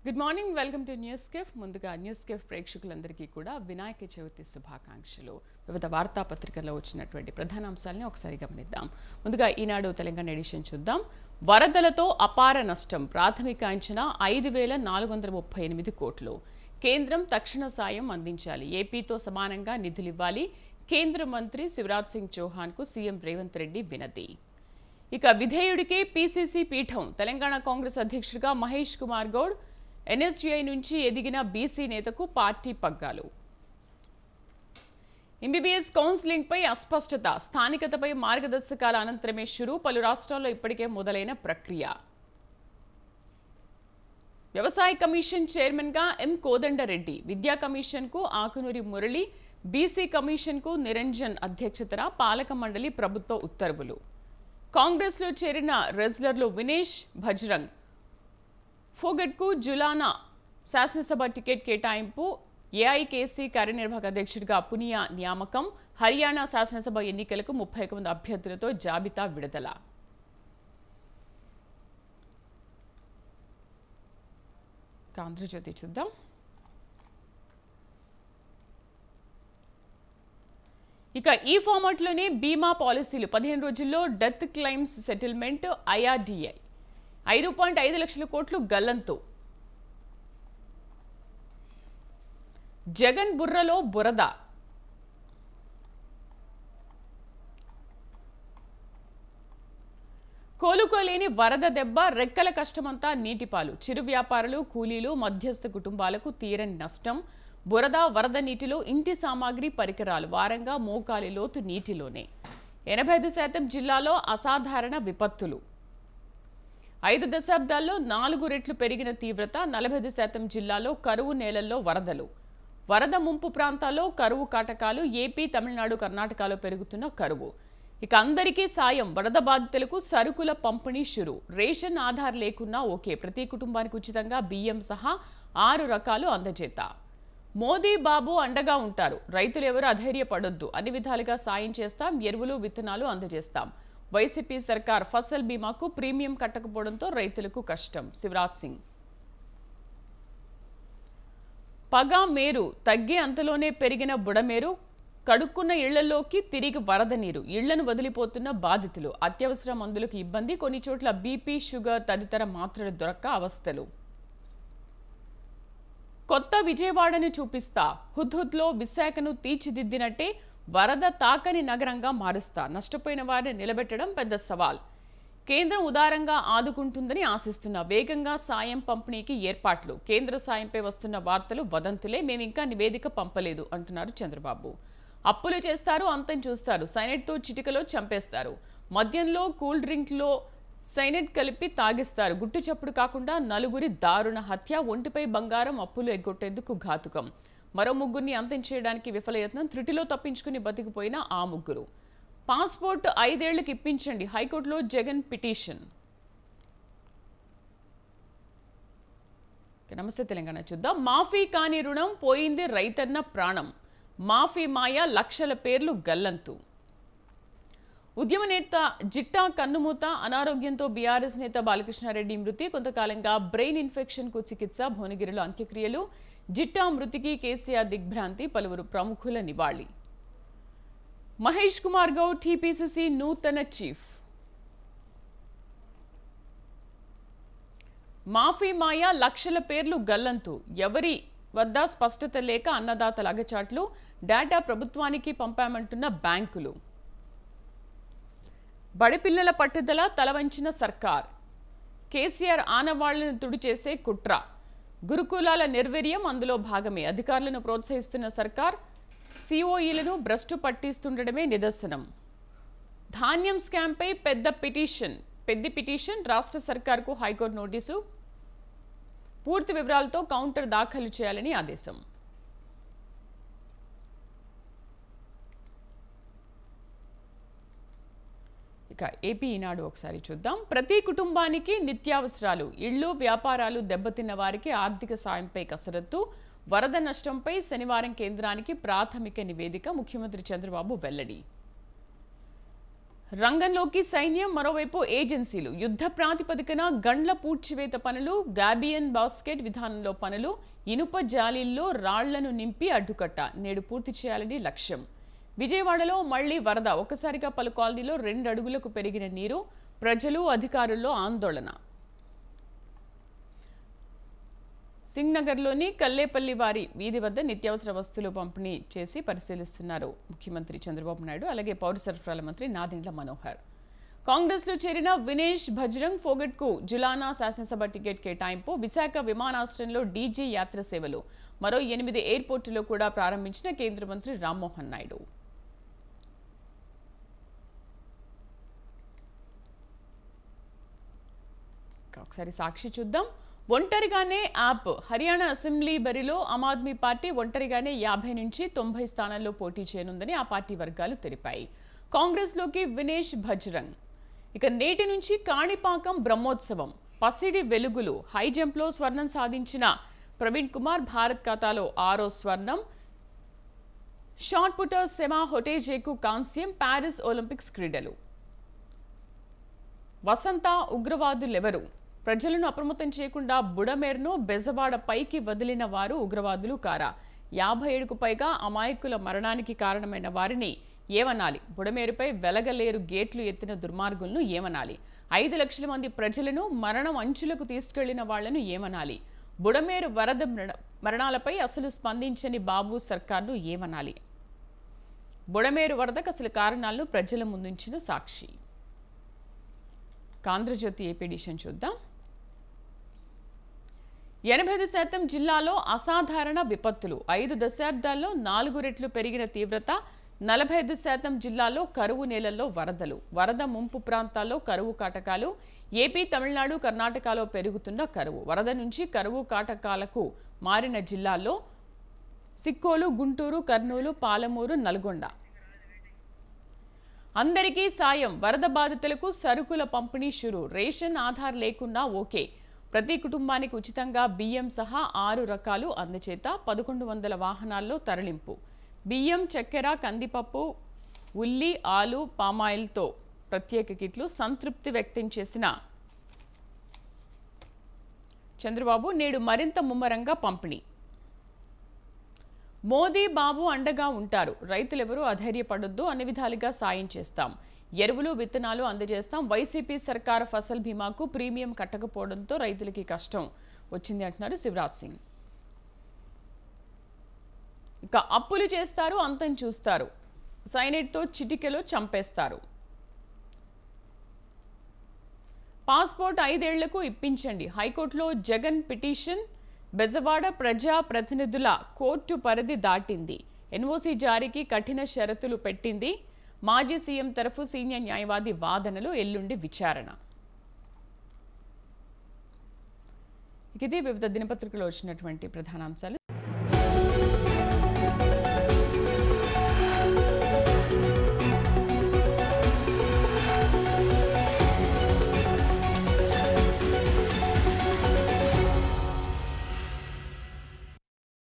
Good morning welcome to news cafe. ముందుగా news cafe ప్రేక్షకులందరికీ కూడా వినాయక చవితి శుభాకాంక్షలు. వివిధ వార్తాపత్రికల్లో వచ్చినటువంటి ప్రధాన అంశాలని ఒకసారి గమనిద్దాం. ముందుగా ఈనాడు తెలంగాణ ఎడిషన్ చూద్దాం. వరదలతో అపార నష్టం, ప్రాథమిక అంచనా 5,438 కోట్లు. కేంద్రం తక్షణ సాయం అందించాలి, ఏపీతో సమానంగా నిధులివ్వాలి. కేంద్ర మంత్రి శివరాజ్ సింగ్ చౌహాన్కు సీఎం రేవంత్ రెడ్డి వినతి. ఇక విధేయుడికే పీసీసీ పీఠం, తెలంగాణ కాంగ్రెస్ అధ్యక్షుడిగా మహేష్ కుమార్ గౌడ్. ఎన్ఎస్జీఐ నుంచి ఎదిగిన బీసీ నేతకు పార్టీ పగ్గాలు. ఎంబీబీఎస్ కౌన్సిలింగ్ పై అస్పష్టత, స్థానికతపై మార్గదర్శకాల అనంతరమే షురు, పలు రాష్ట్రాల్లో ఇప్పటికే మొదలైన ప్రక్రియ. వ్యవసాయ కమిషన్ చైర్మన్ గా ఎం కోదండరెడ్డి, విద్యా కమిషన్ కు ఆకునూరి మురళి, బీసీ కమిషన్ కు నిరంజన్ అధ్యక్షతన పాలక మండలి ప్రభుత్వ ఉత్తర్వులు. కాంగ్రెస్ లో చేరిన రెజ్లర్లు వినేష్ భజ్రంగ్, ఫోగట్కు జులానా శాసనసభ టికెట్ కేటాయింపు. ఏఐకేసీ కార్యనిర్వాహక అధ్యక్షుడిగా పునియా నియామకం. హర్యానా శాసనసభ ఎన్నికలకు 31 మంది అభ్యర్థులతో జాబితా విడుదల. ఆంధ్రజ్యోతి చూద్దాం. ఇక ఈ ఫార్మాట్లోనే బీమా పాలసీలు 15 రోజుల్లో డెత్ క్లెయిమ్స్ సెటిల్మెంట్. ఐఆర్డీఐ 5.5 లక్షల కోట్లు గల్లంతు. జగన్ బుర్రలో బురద. కోలుకోలేని వరద దెబ్బ, రెక్కల కష్టమంతా నీటిపాలు. చిరు వ్యాపారులు, కూలీలు, మధ్యస్థ కుటుంబాలకు తీరని నష్టం. బురద, వరద నీటిలో ఇంటి సామాగ్రి, పరికరాలు వారంగా మోకాలి లోతు నీటిలోనే. 85% జిల్లాలో అసాధారణ విపత్తులు. 5 దశాబ్దాల్లో 4 రెట్లు పెరిగిన తీవ్రత. 40% జిల్లాలో కరువు, నేలల్లో వరదలు. వరద ముంపు ప్రాంతాల్లో కరువు కాటకాలు. ఏపీ, తమిళనాడు, కర్ణాటకలో పెరుగుతున్న కరువు. ఇక అందరికీ సాయం, వరద బాధితులకు సరుకుల పంపిణీ షురు. రేషన్ ఆధార్ లేకున్నా ఓకే, ప్రతి కుటుంబానికి ఉచితంగా బియ్యం సహా 6 రకాలు అందజేత. మోదీ బాబు అండగా ఉంటారు, రైతులు ఎవరు అధైర్యపడొద్దు, అన్ని విధాలుగా సాయం చేస్తాం, ఎరువులు, విత్తనాలు అందజేస్తాం. వైసీపీ సర్కార్ ఫసల్ బీమాకు ప్రీమియం కట్టకపోవడంతో రైతులకు కష్టం. శివరాజ్ సింగ్. పగా మేరు తగ్గే అంతలోనే పెరిగిన బుడమేరు. కడుక్కున్న ఇళ్లలోకి తిరిగి వరద నీరు. ఇళ్లను వదిలిపోతున్న బాధితులు. అత్యవసర మందులకు ఇబ్బంది. కొన్ని చోట్ల బీపీ, షుగర్ తదితర మాత్రలు దొరక్క అవస్థలు. కొత్త విజయవాడను చూపిస్తా, హుద్హుద్లో విశాఖను తీర్చిదిద్దినట్టే వరద తాకని నగరంగా మారుస్తా. నష్టపోయిన వారిని నిలబెట్టడం పెద్ద సవాల్. కేంద్రం ఉదారంగా ఆదుకుంటుందని ఆశిస్తున్న, వేగంగా సాయం పంపిణీకి ఏర్పాట్లు. కేంద్ర సాయంపై వస్తున్న వార్తలు వదంతులే, మేమింకా నివేదిక పంపలేదు అంటున్నారు చంద్రబాబు. అప్పులు చేస్తారు, అంతం చూస్తారు, సైనెట్తో చిటికలో చంపేస్తారు. మద్యంలో, కూల్ డ్రింక్లో సైనెట్ కలిపి తాగిస్తారు. గుట్టు చప్పుడు కాకుండా 4 దారుణ హత్య. ఒంటిపై బంగారం, అప్పులు ఎగ్గొట్టేందుకు ఘాతుకం. మరో 3 అంతం చేయడానికి విఫలయత్నం. త్రుటిలో తప్పించుకుని బతికిపోయిన ఆ 3. పాస్పోర్ట్ 5 ఏళ్లకు ఇప్పించండి, హైకోర్టులో జగన్ పిటిషన్. నమస్తే తెలంగాణ చూద్దాం. మాఫీ కాని రుణం, పోయింది రైతన్న ప్రాణం. మాఫీ మాయ, లక్షల పేర్లు గల్లంతు. ఉద్యమ నేత జిట్టా కన్నుమూత. అనారోగ్యంతో బీఆర్ఎస్ నేత బాలకృష్ణారెడ్డి మృతి. కొంతకాలంగా బ్రెయిన్ ఇన్ఫెక్షన్ కు చికిత్స. భువనగిరిలో అంత్యక్రియలు. జిట్టా మృతికి కేసీఆర్ దిగ్భ్రాంతి. పలువురు ప్రముఖుల నివాళి. మహేష్ కుమార్ గౌడ్ టీపీసీసీ నూతన చీఫ్. మాఫీ మాయ, లక్షల పేర్లు గల్లంతు. ఎవరి వద్ద స్పష్టత లేక అన్నదాతల అగచాట్లు. డేటా ప్రభుత్వానికి పంపామంటున్న బ్యాంకులు. బడిపిల్లల పట్టుదల, తలవంచిన సర్కార్. కేసీఆర్ ఆనవాళ్లను తుడిచేసే కుట్ర. గురుకులాల నిర్వీర్యం అందులో భాగమే. అధికారులను ప్రోత్సహిస్తున్న సర్కార్. సిఓఈలను భ్రష్టు పట్టిస్తుండడమే నిదర్శనం. ధాన్యం స్కామ్పై పెద్ద పిటిషన్. రాష్ట్ర సర్కార్కు హైకోర్టు నోటీసు. పూర్తి వివరాలతో కౌంటర్ దాఖలు చేయాలని ఆదేశం. ఇక ఏపీ ఈనాడు ఒకసారి చూద్దాం. ప్రతి కుటుంబానికి నిత్యావసరాలు. ఇళ్లు, వ్యాపారాలు దెబ్బతిన్న వారికి ఆర్థిక సాయంపై కసరత్తు. వరద నష్టంపై శనివారం కేంద్రానికి ప్రాథమిక నివేదిక. ముఖ్యమంత్రి చంద్రబాబు వెల్లడి. రంగంలోకి సైన్యం, మరోవైపు ఏజెన్సీలు. యుద్ధ ప్రాతిపదికన గండ్ల పూడ్చివేత పనులు, గాబియన్ బాస్కెట్ విధానంలో పనులు, ఇనుప జాలీల్లో రాళ్లను నింపి అడ్డుకట్ట నేడు పూర్తి చేయాలని లక్ష్యం. విజయవాడలో మళ్లీ వరద. ఒక్కసారిగా పలు కాలనీలో 2 అడుగులకు పెరిగిన నీరు. ప్రజలు, అధికారుల్లో ఆందోళన. సింగ్నగర్లోని కల్లేపల్లి వారి వీధి వద్ద నిత్యావసర వస్తువులు పంపిణీ చేసి పరిశీలిస్తున్నారు ముఖ్యమంత్రి చంద్రబాబు నాయుడు, అలాగే పౌర సరఫరాల మంత్రి నాదెండ్ల మనోహర్. కాంగ్రెస్లో చేరిన వినేష్ భజ్రంగ్ ఫోగట్కు జులానా శాసనసభ టికెట్ కేటాయింపు. విశాఖ విమానాశ్రయంలో డీజే యాత్ర సేవలు. మరో 8 ఎయిర్పోర్టులో కూడా ప్రారంభించిన కేంద్ర మంత్రి రామ్మోహన్ నాయుడు. ఒకసారి సాక్షి చూద్దాం. ఒంటరిగానే యాప్. హర్యానా అసెంబ్లీ బరిలో ఆమ్ ఆద్మీ పార్టీ ఒంటరిగానే 50 నుంచి 90 స్థానాల్లో పోటీ చేయనుందని ఆ పార్టీ వర్గాలు తెలిపాయి. కాంగ్రెస్లోకి వినేష్ భజ్రంగ్. ఇక నేటి నుంచి కాణిపాకం బ్రహ్మోత్సవం. పసిడి వెలుగులు. హై జంప్లో స్వర్ణం సాధించిన ప్రవీణ్ కుమార్ భారత్ ఖాతాలో 6వ స్వర్ణం. షాట్ పుటర్ సెమా హొటేజేకు కాంస్యం. ప్యారిస్ ఒలింపిక్స్ క్రీడలు. వసంత ఉగ్రవాదులెవరు? ప్రజలను అప్రమత్తం చేయకుండా బుడమేరును బెజవాడ పైకి వదిలిన వారు ఉగ్రవాదులు కారా? 57కు పైగా అమాయకుల మరణానికి కారణమైన వారిని ఏమనాలి? బుడమేరుపై వెలగలేరు గేట్లు ఎత్తిన దుర్మార్గులను ఏమనాలి? 5 లక్షల మంది ప్రజలను మరణం అంచులకు తీసుకెళ్లిన వాళ్లను ఏమనాలి? బుడమేరు వరద మరణాలపై అసలు స్పందించని బాబు సర్కార్ను ఏమనాలి? బుడమేరు వరదకు అసలు కారణాలను ప్రజల ముందుంచిన సాక్షి. ఆంధ్రజ్యోతి ఏపీ ఎడిషన్ చూద్దాం. 85% జిల్లాలో అసాధారణ విపత్తులు. 5 దశాబ్దాల్లో 4 రెట్లు పెరిగిన తీవ్రత. 45% జిల్లాల్లో కరువు నేలల్లో వరదలు. వరద ముంపు ప్రాంతాల్లో కరువు కాటకాలు. ఏపీ, తమిళనాడు, కర్ణాటకలో పెరుగుతున్న కరువు. వరద నుంచి కరువు కాటకాలకు మారిన జిల్లాల్లో సిక్కోలు, గుంటూరు, కర్నూలు, పాలమూరు, నల్గొండ. అందరికీ సాయం. వరద బాధితులకు సరుకుల పంపిణీ షురు. రేషన్ ఆధార్ లేకున్నా ఓకే. ప్రతి కుటుంబానికి ఉచితంగా బియ్యం సహా 6 రకాలు అందచేత. 1100 వాహనాల్లో తరలింపు. బియ్యం, చక్కెర, కందిపప్పు, ఉల్లి, ఆలు, పామాయిల్తో ప్రత్యేక కిట్లు. సంతృప్తి వ్యక్తం చేసిన చంద్రబాబు. నేడు మరింత ముమ్మరంగా పంపిణీ. మోదీ బాబు అండగా ఉంటారు. రైతులెవరూ అధైర్యపడొద్దు. అన్ని విధాలుగా సాయం చేస్తాం. ఎరువులు, విత్తనాలు అందజేస్తాం. వైసీపీ సర్కారు ఫసల్ బీమాకు ప్రీమియం కట్టకపోవడంతో రైతులకి కష్టం వచ్చింది అంటున్నారు శివరాజ్ సింగ్. ఇక అప్పులు చేస్తారు, అంతం చూస్తారు. సైనైడ్తో చిటికెలో చంపేస్తారు. పాస్పోర్ట్ 5 ఏళ్లకు ఇప్పించండి. హైకోర్టులో జగన్ పిటిషన్. బెజవాడ ప్రజా ప్రతినిధుల కోర్టు పరిధి దాటింది. ఎన్ఓసీ జారీకి కఠిన షరతులు పెట్టింది. మాజీ సీఎం తరఫు సీనియర్ న్యాయవాది వాదనలు. ఎల్లుండి విచారణ. ఇది వివిధ దినపత్రికలో వచ్చినటువంటి ప్రధానాంశాలు.